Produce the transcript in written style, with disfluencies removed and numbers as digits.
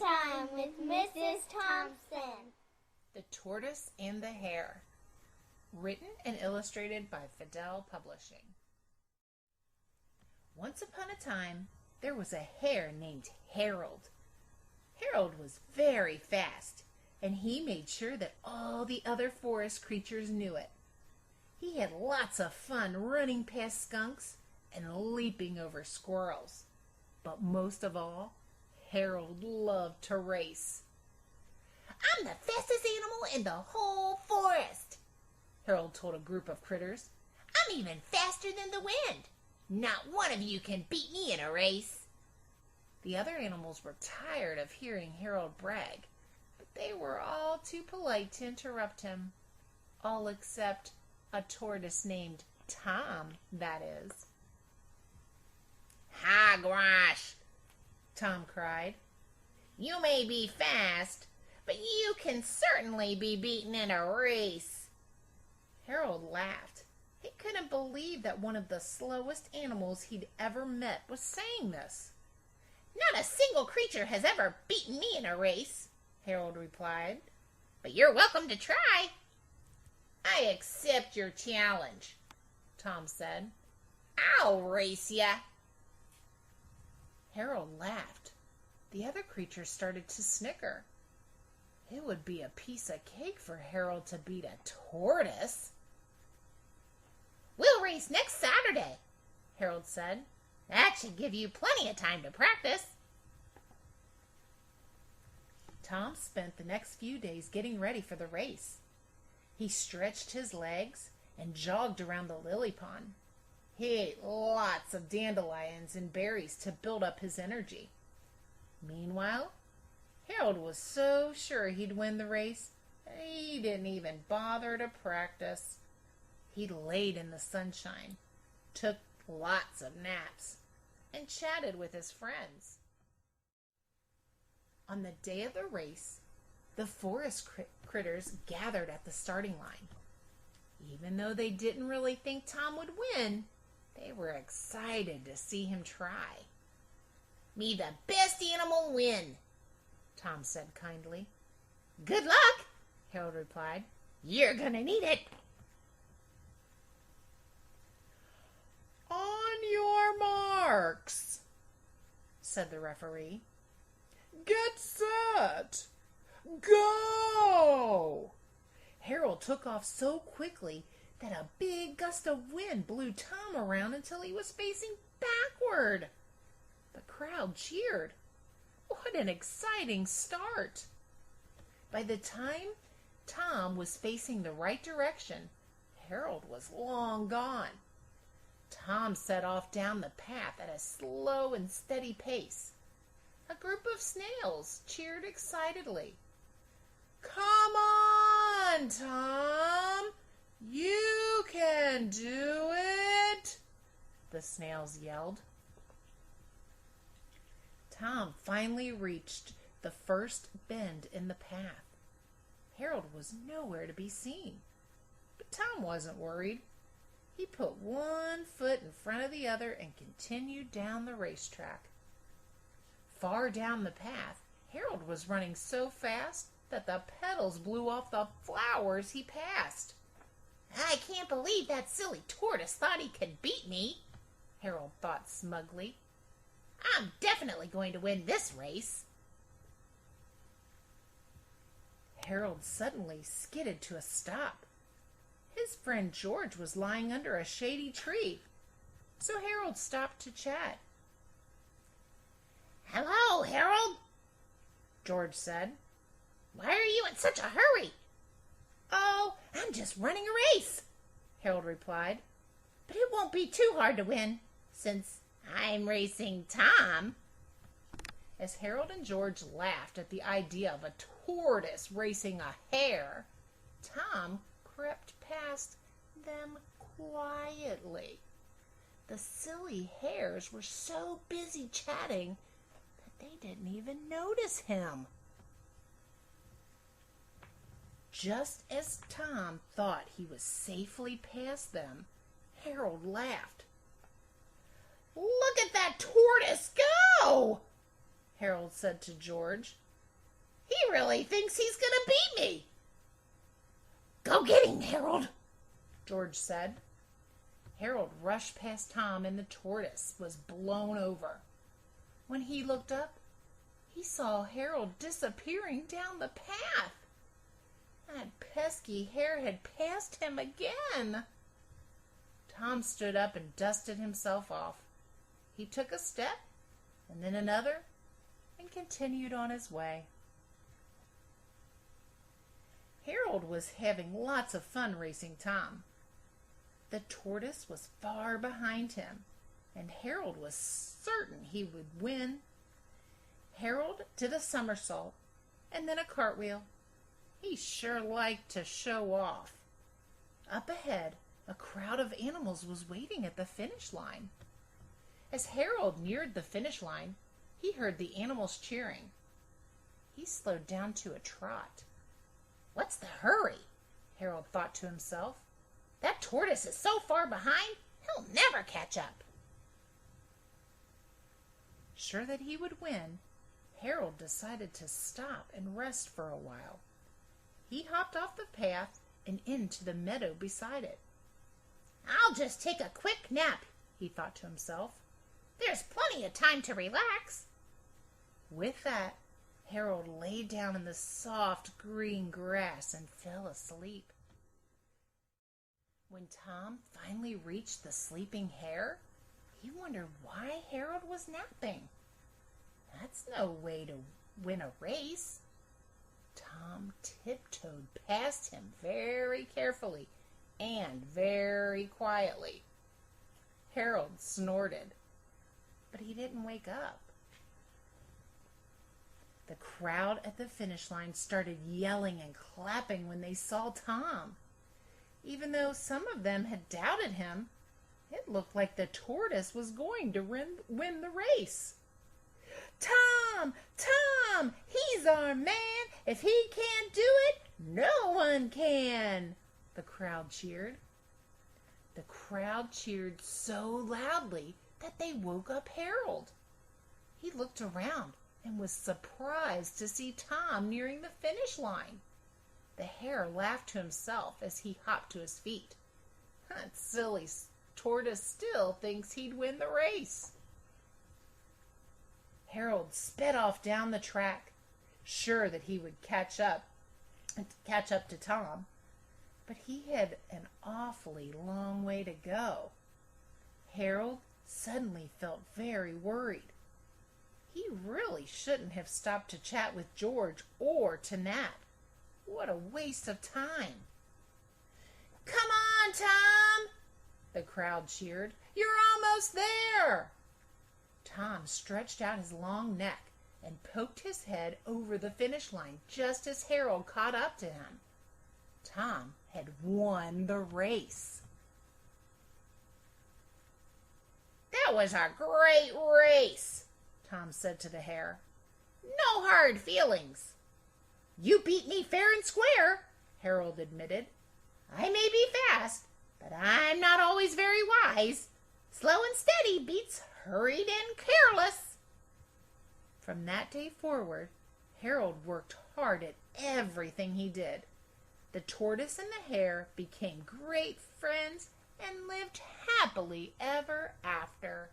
Time with Mrs. Thompson. The Tortoise and the Hare. Written and illustrated by Phidal Publishing. Once upon a time, there was a hare named Harold. Harold was very fast, and he made sure that all the other forest creatures knew it. He had lots of fun running past skunks and leaping over squirrels. But most of all, Harold loved to race. "I'm the fastest animal in the whole forest," Harold told a group of critters. "I'm even faster than the wind. Not one of you can beat me in a race." The other animals were tired of hearing Harold brag, but they were all too polite to interrupt him. All except a tortoise named Tom, that is. "Hogwash!" Tom cried. "You may be fast, but you can certainly be beaten in a race." Harold laughed. He couldn't believe that one of the slowest animals he'd ever met was saying this. "Not a single creature has ever beaten me in a race," Harold replied. "But you're welcome to try." "I accept your challenge," Tom said. "I'll race ya." Harold laughed. The other creatures started to snicker. It would be a piece of cake for Harold to beat a tortoise. "We'll race next Saturday," Harold said. "That should give you plenty of time to practice." Tom spent the next few days getting ready for the race. He stretched his legs and jogged around the lily pond. He ate lots of dandelions and berries to build up his energy. Meanwhile, Harold was so sure he'd win the race, he didn't even bother to practice. He laid in the sunshine, took lots of naps, and chatted with his friends. On the day of the race, the forest critters gathered at the starting line. Even though they didn't really think Tom would win, they were excited to see him try. "May the best animal win," Tom said kindly. "Good luck," Harold replied. "You're gonna need it." "On your marks," said the referee. "Get set. Go!" Harold took off so quickly that a big gust of wind blew Tom around until he was facing backward. The crowd cheered. What an exciting start! By the time Tom was facing the right direction, Harold was long gone. Tom set off down the path at a slow and steady pace. A group of snails cheered excitedly. "Come on, Tom! You can do it!" the snails yelled. Tom finally reached the first bend in the path. Harold was nowhere to be seen, but Tom wasn't worried. He put one foot in front of the other and continued down the racetrack. Far down the path, Harold was running so fast that the petals blew off the flowers he passed. "I can't believe that silly tortoise thought he could beat me," Harold thought smugly. "I'm definitely going to win this race." Harold suddenly skidded to a stop. His friend George was lying under a shady tree, so Harold stopped to chat. "Hello, Harold," George said. "Why are you in such a hurry?" "Oh, I'm just running a race," Harold replied. "But it won't be too hard to win, since I'm racing Tom." As Harold and George laughed at the idea of a tortoise racing a hare, Tom crept past them quietly. The silly hares were so busy chatting that they didn't even notice him. Just as Tom thought he was safely past them, Harold laughed. "Look at that tortoise go!" Harold said to George. He really thinks he's going to beat me. Go get him, Harold, George said. Harold rushed past Tom, and the tortoise was blown over. When he looked up, he saw Harold disappearing down the path. That pesky hare had passed him again. Tom stood up and dusted himself off. He took a step, and then another, and continued on his way. Harold was having lots of fun racing Tom. The tortoise was far behind him, and Harold was certain he would win. Harold did a somersault and then a cartwheel. He sure liked to show off. Up ahead, a crowd of animals was waiting at the finish line. As Harold neared the finish line, he heard the animals cheering. He slowed down to a trot. What's the hurry? Harold thought to himself. That tortoise is so far behind, he'll never catch up. Sure that he would win, Harold decided to stop and rest for a while. He hopped off the path and into the meadow beside it. I'll just take a quick nap, he thought to himself. There's plenty of time to relax. With that, Harold lay down in the soft green grass and fell asleep. When Tom finally reached the sleeping hare, he wondered why Harold was napping. That's no way to win a race. Tom tiptoed past him very carefully and very quietly. Harold snorted, but he didn't wake up. The crowd at the finish line started yelling and clapping when they saw Tom. Even though some of them had doubted him, it looked like the tortoise was going to win the race. Tom! Tom! He's our man! If he can't do it, no one can! The crowd cheered. The crowd cheered so loudly that they woke up Harold. He looked around and was surprised to see Tom nearing the finish line. The hare laughed to himself as he hopped to his feet. That silly tortoise still thinks he'd win the race. Harold sped off down the track, sure that he would catch up to Tom, but he had an awfully long way to go. Harold suddenly felt very worried. He really shouldn't have stopped to chat with George or to nap. What a waste of time. Come on, Tom! The crowd cheered. You're almost there! Tom stretched out his long neck and poked his head over the finish line just as Harold caught up to him. Tom had won the race. That was a great race, Tom said to the hare. No hard feelings. You beat me fair and square, Harold admitted. I may be fast, but I'm not always very wise. Slow and steady beats hurried and careless. From that day forward, Harold worked hard at everything he did. The tortoise and the hare became great friends and lived happily ever after.